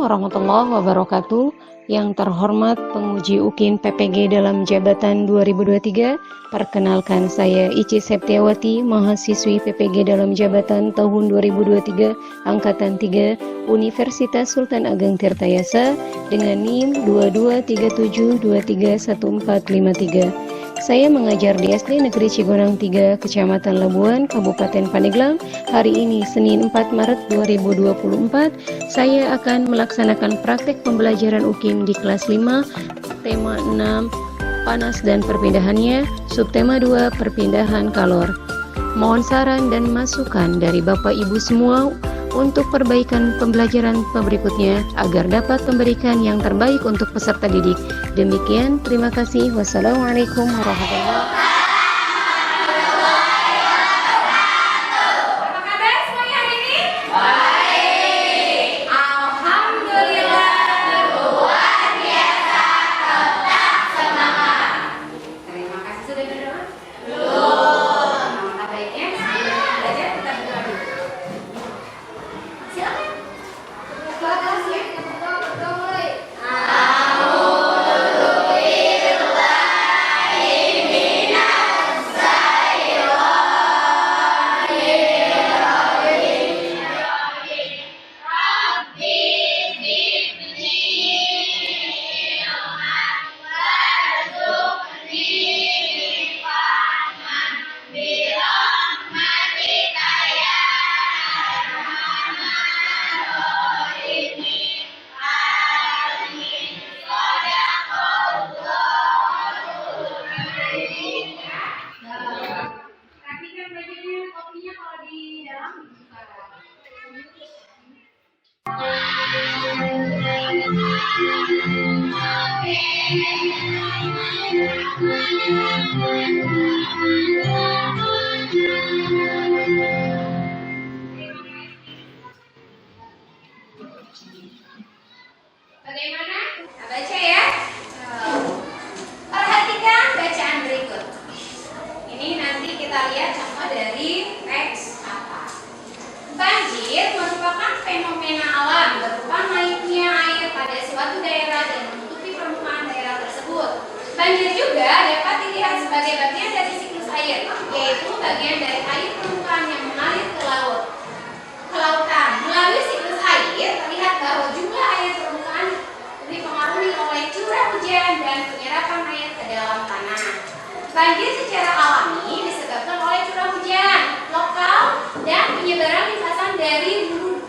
Warahmatullahi wabarakatuh. Yang terhormat penguji UKIN PPG dalam jabatan 2023, perkenalkan saya Ici Septiawati, mahasiswi PPG dalam jabatan tahun 2023, angkatan 3, Universitas Sultan Ageng Tirtayasa dengan NIM 2237231453. Saya mengajar di SD Negeri Cigonang 3, Kecamatan Labuan, Kabupaten Pandeglang. Hari ini, Senin 4 Maret 2024, saya akan melaksanakan praktek pembelajaran UKIN di kelas 5, tema 6, panas dan perpindahannya, subtema 2, perpindahan kalor. Mohon saran dan masukan dari Bapak Ibu semua untuk perbaikan pembelajaran berikutnya agar dapat memberikan yang terbaik untuk peserta didik. Demikian, terima kasih. Wassalamualaikum warahmatullahi wabarakatuh. Apa kabar semuanya hari ini? Baik. Alhamdulillah, luar biasa, tetap semangat. Terima kasih sudah berdoa. Belum. Langkah baiknya belajar tetap berdoa dulu. Silakan. Ketua kelas ya, berdoa mulai. Perhatikan belajarnya, kopinya kalau di dalam dibuka. Bagaimana? Nah, baca ya. Perhatikan bacaan berikut. Ini nanti kita lihat contoh dari teks apa. Banjir merupakan fenomena alam berupa naiknya air pada suatu daerah dan menutupi permukaan daerah tersebut. Banjir juga dapat dilihat sebagai bagian dari siklus air, yaitu bagian dari air permukaan yang mengalir ke lautan. Melalui siklus air, terlihat bahwa jumlah air permukaan dipengaruhi oleh curah hujan dan penyerapan air ke dalam tanah. Banjir secara alami disebabkan oleh curah hujan lokal dan penyebaran limpasan dari hulu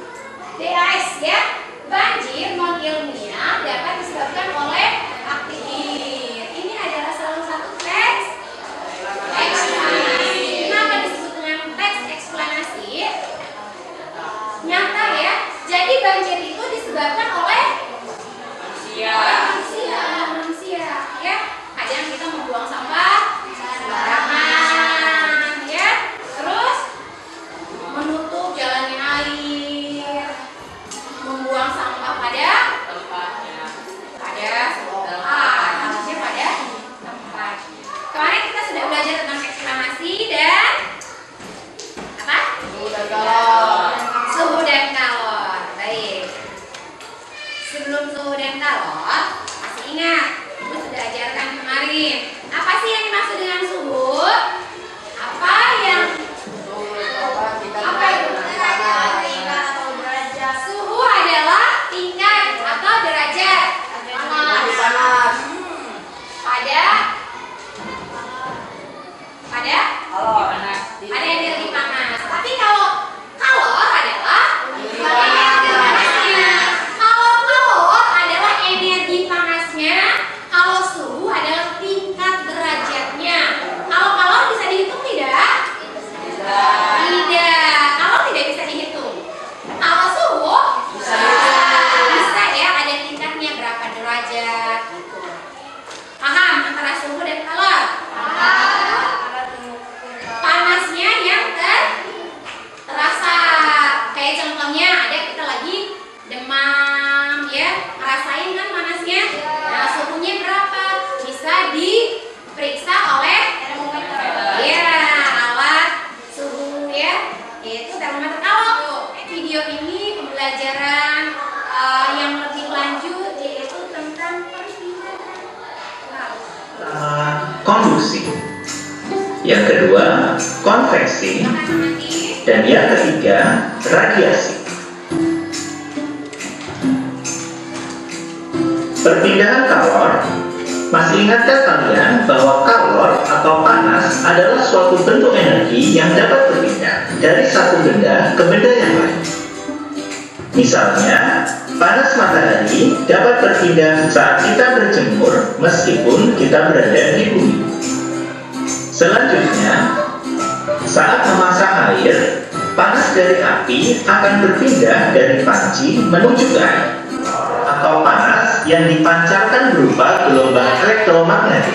DAS ya. Banjir non ilmiah dapat disebabkan oleh aktivitas. Ini adalah salah satu teks eksplanasi. Kenapa disebut dengan teks eksplanasi? Nyata ya. Jadi banjir itu disebabkan oleh manusia ya. Kadang kita membuang sampah sembarangan ya, terus menutup jalannya air, membuang sampah pada tempatnya, harusnya pada tempat. Kemarin kita sudah belajar tentang eksplanasi dan apa? Suhu dan kalor. Baik. Sebelum suhu dan kalor, masih ingat Ibu sudah ajarkan kemarin. Apa sih yang dimaksud dengan suhu? Apa yang Suhu adalah tingkat atau derajat panas. Pada energi panas. Tapi kalau kalor adalah energi panasnya. Kalau kalor adalah energi panasnya, kalau suhu adalah tingkat derajatnya. Kalau kalor bisa dihitung tidak? Tidak. Kalor tidak bisa dihitung. Kalau suhu bisa ya, ada tingkatnya berapa derajat gitu. Paham antara suhu dan kalor? Panasnya yang terasa. Kayak contohnya ada kita lagi demam ya, ngerasain kan panasnya. Nah, suhunya berapa? Bisa diperiksa oleh termometer. Ya, alat suhu ya, yaitu termometer. Kalau video ini pembelajaran yang lebih lanjut yaitu tentang perpindahan. Konduksi. Yang kedua, konveksi. Dan yang ketiga, radiasi. Perpindahan kalor. Masih ingatkah kalian bahwa kalor atau panas adalah suatu bentuk energi yang dapat berpindah dari satu benda ke benda yang lain? Misalnya, panas matahari dapat berpindah saat kita berjemur meskipun kita berada di bumi. Selanjutnya, saat memasak air, panas dari api akan berpindah dari panci menuju ke air, atau panas yang dipancarkan berupa gelombang elektromagnetik.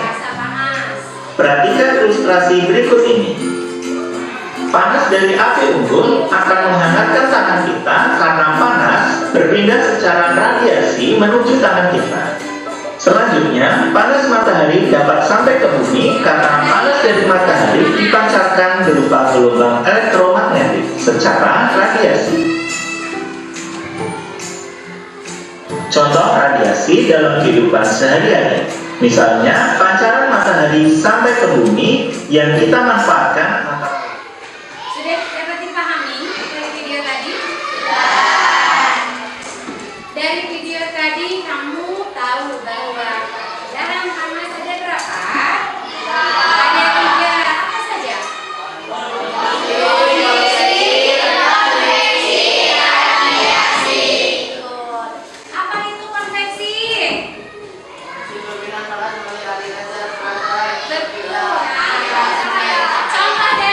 Perhatikan ilustrasi berikut ini. Panas dari api unggun akan menghangatkan tangan kita karena panas berpindah secara radiasi menuju tangan kita. Selanjutnya, panas matahari dapat sampai ke bumi karena panas dari matahari dipancarkan berupa gelombang elektromagnetik secara radiasi. Contoh radiasi dalam kehidupan sehari-hari. Misalnya, pancaran matahari sampai ke bumi yang kita manfaatkan. Sudah dapat dipahami dari video tadi? Dari video tadi kamu tahu bahwa dalam panas ada berapa? Ada 3. Apa saja? Apa itu konveksi? Betul. Contoh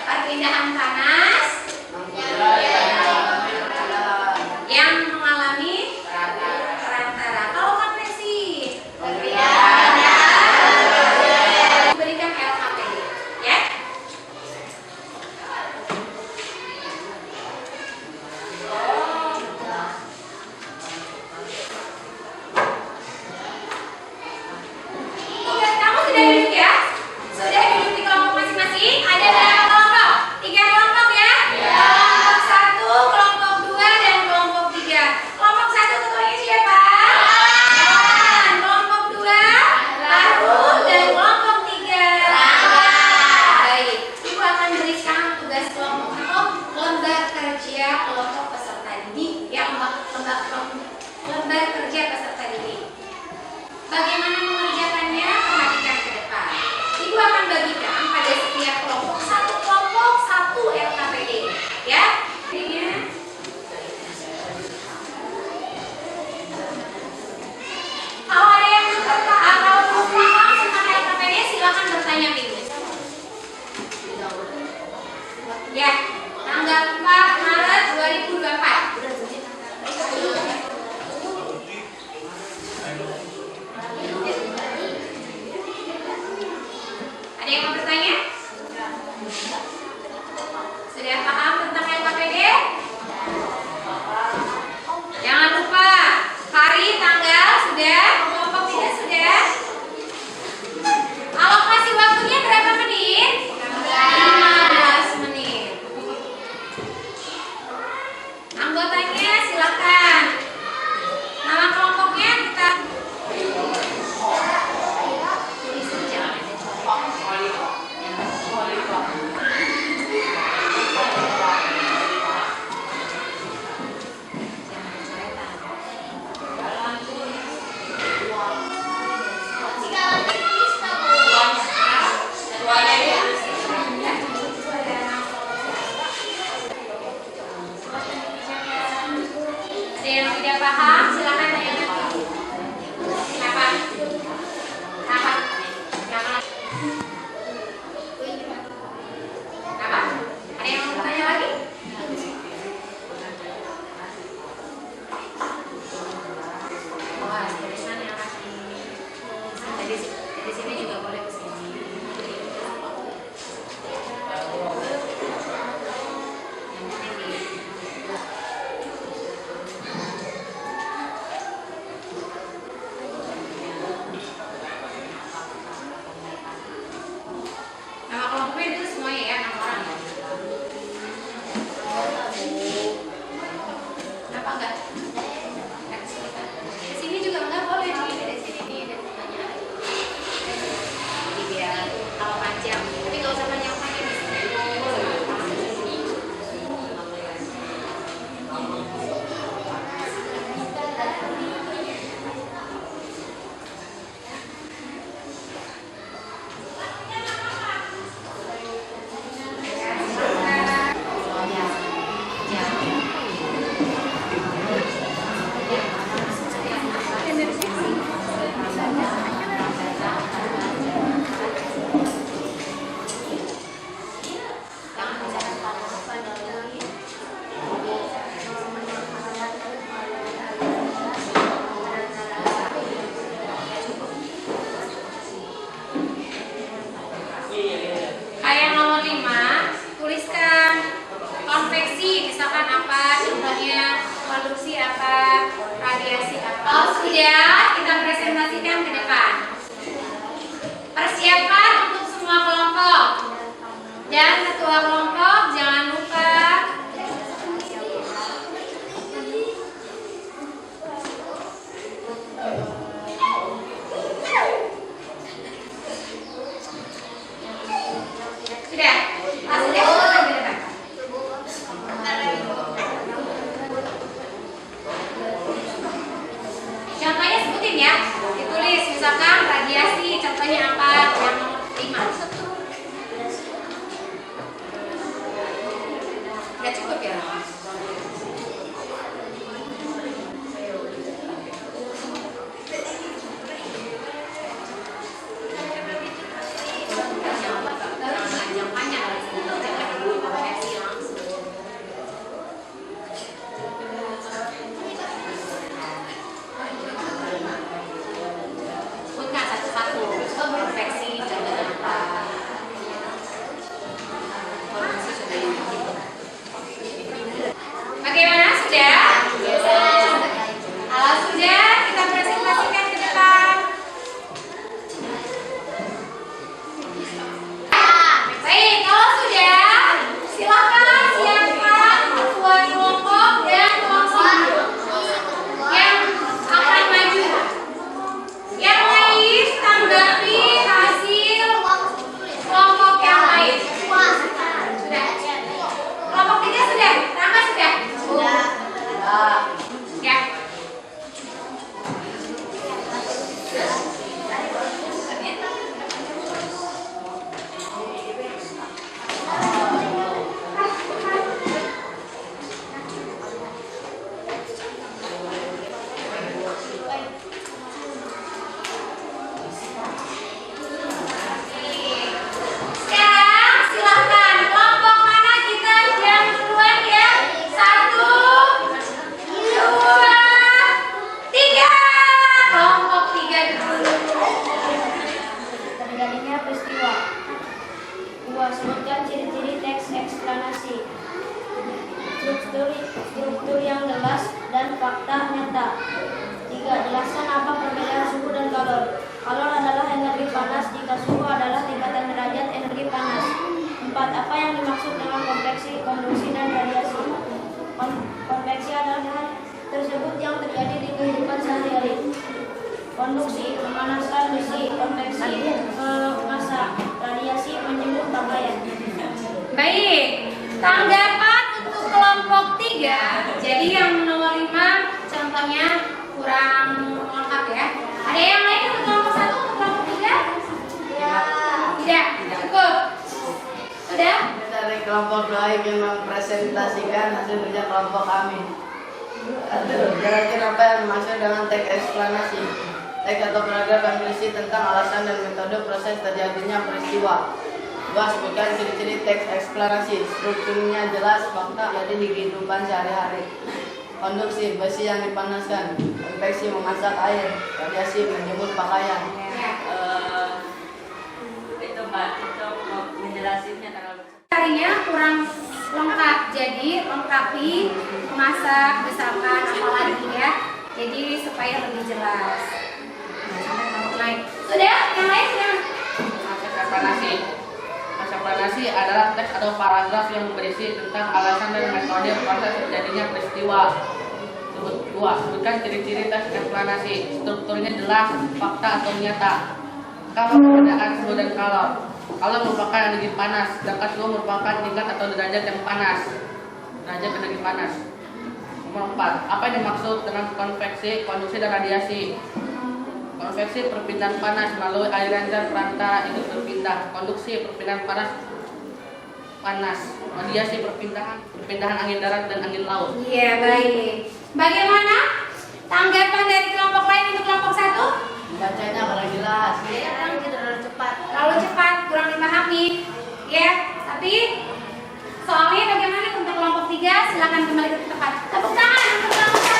Perpindahan panas yang mengalami perantara. Kalau kompresi berikan LKPD, ya. Tugas kamu sudah duduk ya? Sudah duduk di kelompok masing-masing? Ada berapa kelompok? 3 kelompok ya? Kelompok 1, kelompok 2, dan kelompok 3. Kelompok 1 ketuanya siapa? Kelompok 2, Baru, dan kelompok 3. Baik, Ibu akan berikan tugas kelompok 1, lembar kerja kelompok peserta didik, ya, lembar kerja peserta didik. Bagaimana mengerjakannya? Perhatikan ke depan. Ibu akan bagikan pada setiap kelompok satu LKPD, ya. Ini kalau ada yang belum paham tentang LKPD, silakan bertanya ke Ibu. Ya, tanggal 4 Maret 2024. Ada yang mau bertanya? Sudah paham tentang LKPD? Jangan lupa hari, tanggal sudah, kelompok 3 sudah. Alokasi waktunya berapa menit? 15 menit. Anggotanya silakan. Nama kelompoknya kita tulis saja. Ada yang tidak paham, silakan tanya nanti. Kenapa? Kenapa? Kenapa? Kenapa? Ada yang mau bertanya lagi? Wah, dari sana yang kasih. Dari sini juga boleh ke sini. Yang penting di nama kelompoknya itu semuanya ya, 6 orang. Kenapa enggak? Ke sini juga enggak boleh nih, dari sini nih ada pertanyaan. Jadi biar kalau panjang, tapi nggak usah panjang-panjang di sini. Kayak nomor 5, tuliskan konveksi, misalkan apa, contohnya konduksi apa, radiasi apa. Oh, sudah, kita presentasikan ke depan. Persiapkan untuk semua kelompok. Dan ketua kelompok jangan lupa sudah, silakan ke depan. Contohnya sebutin ya, ditulis misalkan radiasi, contohnya apa, yang nomor 5. konduksi, memanaskan besi, konveksi, masak, radiasi, menjemur pakaian. Baik, tanggapan untuk kelompok 3. Jadi yang nomor 5 contohnya kurang lengkap ya. Ada yang lain untuk kelompok 1, untuk kelompok 3? Ya. Tidak, cukup. Sudah? Dari kelompok 2 ingin mempresentasikan hasil kerja kelompok kami. Kira-kira apa yang dimaksud dengan teks eksplanasi? Teks atau paragraf yang berisi tentang alasan dan metode proses terjadinya peristiwa. 2. Sebutkan ciri-ciri teks eksplanasi. Strukturnya jelas, fakta jadi di kehidupan sehari-hari. Konduksi, besi yang dipanaskan. Konveksi, memasak air. Radiasi, menjemur pakaian. Itu Mbak, itu menjelasinnya terlalu Harinya kurang lengkap, jadi lengkapi, masak, misalkan apalagi ya. Jadi supaya lebih jelas. Naik. Sudah? Yang lain sudah? Eksplanasi adalah teks atau paragraf yang berisi tentang alasan dan metode proses terjadinya peristiwa. 2. Sebutkan ciri-ciri teks eksplanasi. Strukturnya jelas, fakta atau nyata. Kalau perbedaan suhu dan kalor. Kalor merupakan energi panas, sedangkan suhu merupakan tingkat atau derajat yang panas. Derajat energi panas. Nomor 4. Apa yang dimaksud dengan konveksi, konduksi, dan radiasi? Konveksi perpindahan panas melalui aliran dan perantara itu berpindah. Konduksi perpindahan panas. Radiasi perpindahan angin darat dan angin laut. Iya, baik. Bagaimana tanggapan dari kelompok lain untuk kelompok 1? Bacanya kurang jelas. Terlalu cepat. Terlalu cepat, kurang dipahami. Ya, tapi soalnya bagaimana untuk kelompok 3? Silakan kembali ke tempat. Tepuk tangan untuk kelompok 1.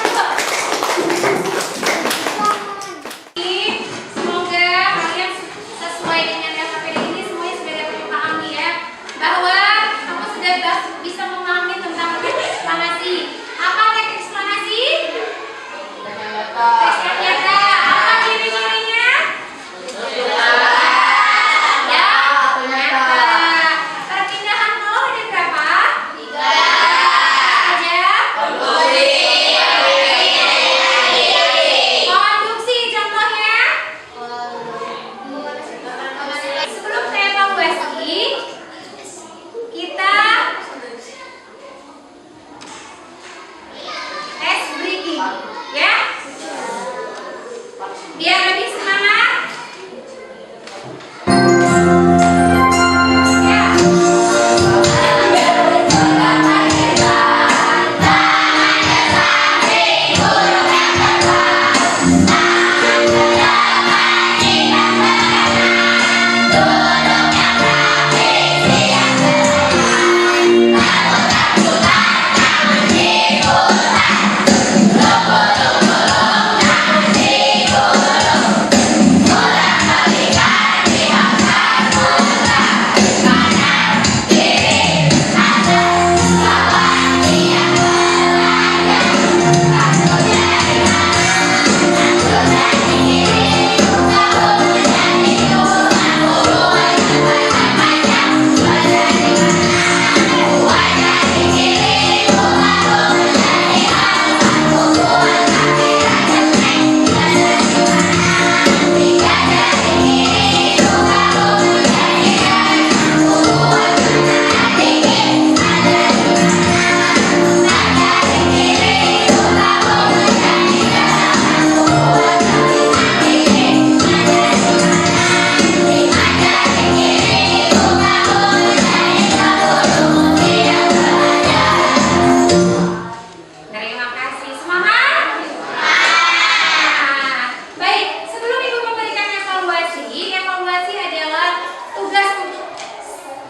Semoga kalian sesuai dengan LKPD ini semuanya sudah dapat dipahami ya, bahwa kamu sudah bisa memahami tentang teks eksplanasi. Apa teks eksplanasi? Teks yang nyata. Apa ciri-cirinya? Ya, nyata. Perpindahan kolom ada berapa? 3. Aja. Konduksi contohnya. Sebelum saya evaluasi, kita ice breaking, ya, biar lebih semangat. Ya. Terima kasih. Semangat? Baik, sebelum Ibu memberikan evaluasi, evaluasi adalah tugas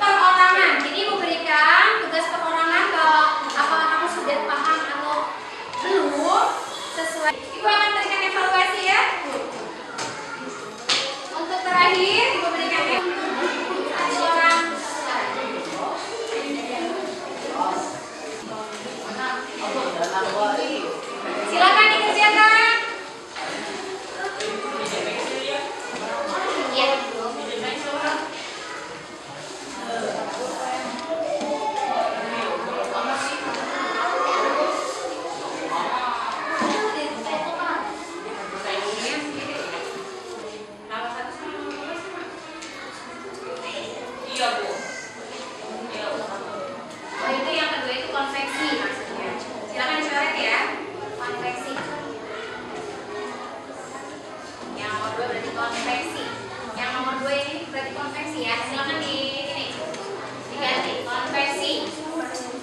perorangan. Jadi Ibu berikan tugas perorangan kalau apakah kamu sudah paham atau belum sesuai. Ibu akan berikan evaluasi ya. Untuk terakhir, Ibu berikan satu orang. Silakan dikerjakan. Ya. 2 berarti konveksi. Yang nomor 2 ini berarti konveksi ya. Silakan diganti konveksi.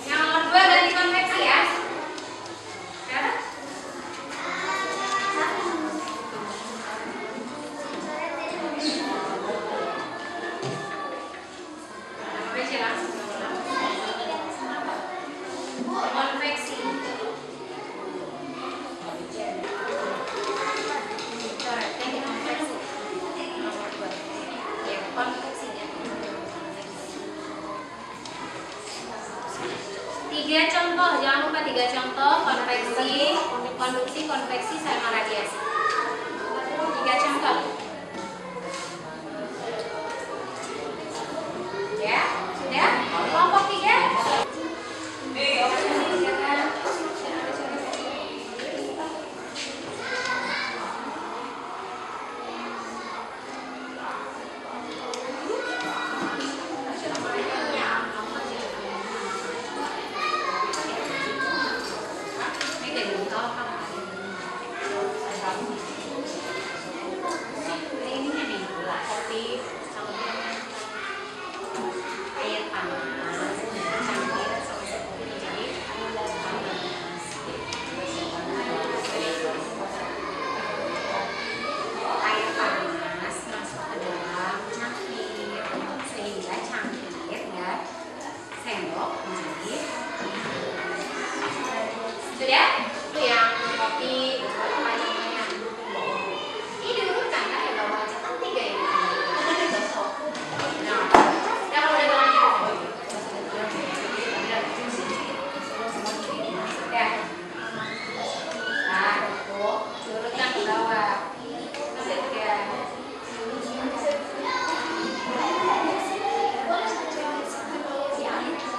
Yang nomor 2 ganti konveksi ya. Kenapa? Konveksi langsung. Konveksi. Coret, ini konveksi. Nomor 2. Ya, konveksinya. 3 contoh, jangan lupa 3 contoh konveksi, konduksi, konveksi sama radiasi. 3 contoh. Ya, sudah? Kelompok 3. Air panas, campur sama sepuluh jadi panas. Air panas masuk ke dalam cangkir sehingga cangkir ya sendok menjadi sudah itu yang kopi apa namanya ini diurutkan kan ya bawah aja kan 3 ini. Nah, ya kalau udah lanjut ya. Nah, itu diurutkan ke bawah. Ya.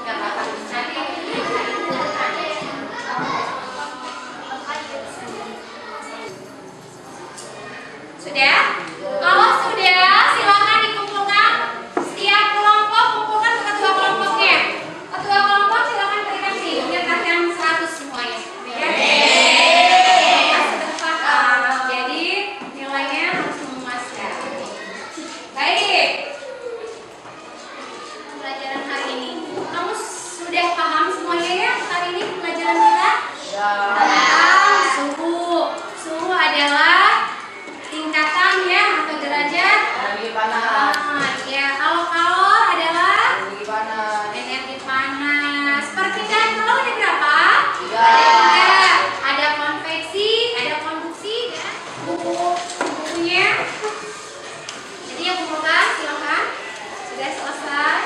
Gak apa-apa. Nanti sudah? Kalau sudah, silakan dikumpulkan. Setiap kelompok kumpulkan ke ketua kelompoknya. Ketua kelompok silakan berikan sih. Nyatakan 100 semuanya. Ya. Jadi nilainya harus memuaskan. Baik. Pembelajaran hari ini. Kamu sudah paham semuanya ya hari ini pembelajaran kita? Tentang suhu. Suhu adalah tingkatan ya atau derajat ya. Kalau kalor adalah energi panas. Perpindahan kalor ada berapa? Ada 3. Ada konveksi, ada konduksi ya. Bukunya jadi yang kumpulkan silakan. Sudah selesai.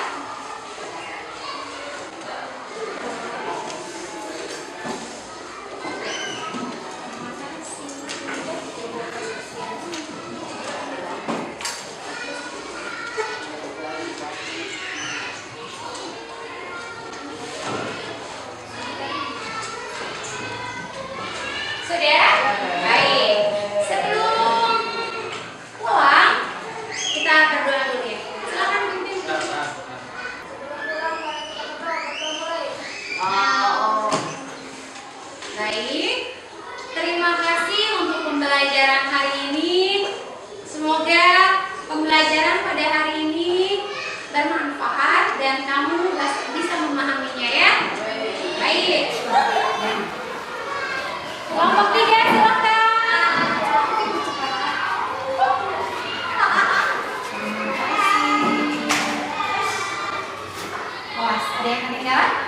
Sudah? Baik. Sebelum pulang, kita berdoa dulu ya. Silakan pimpin. Baik. Terima kasih untuk pembelajaran hari ini. Semoga pembelajaran pada hari ini bermanfaat dan kamu bisa memahaminya ya. Baik. Kelompok 3 silakan. Awas, ada yang ketinggalan?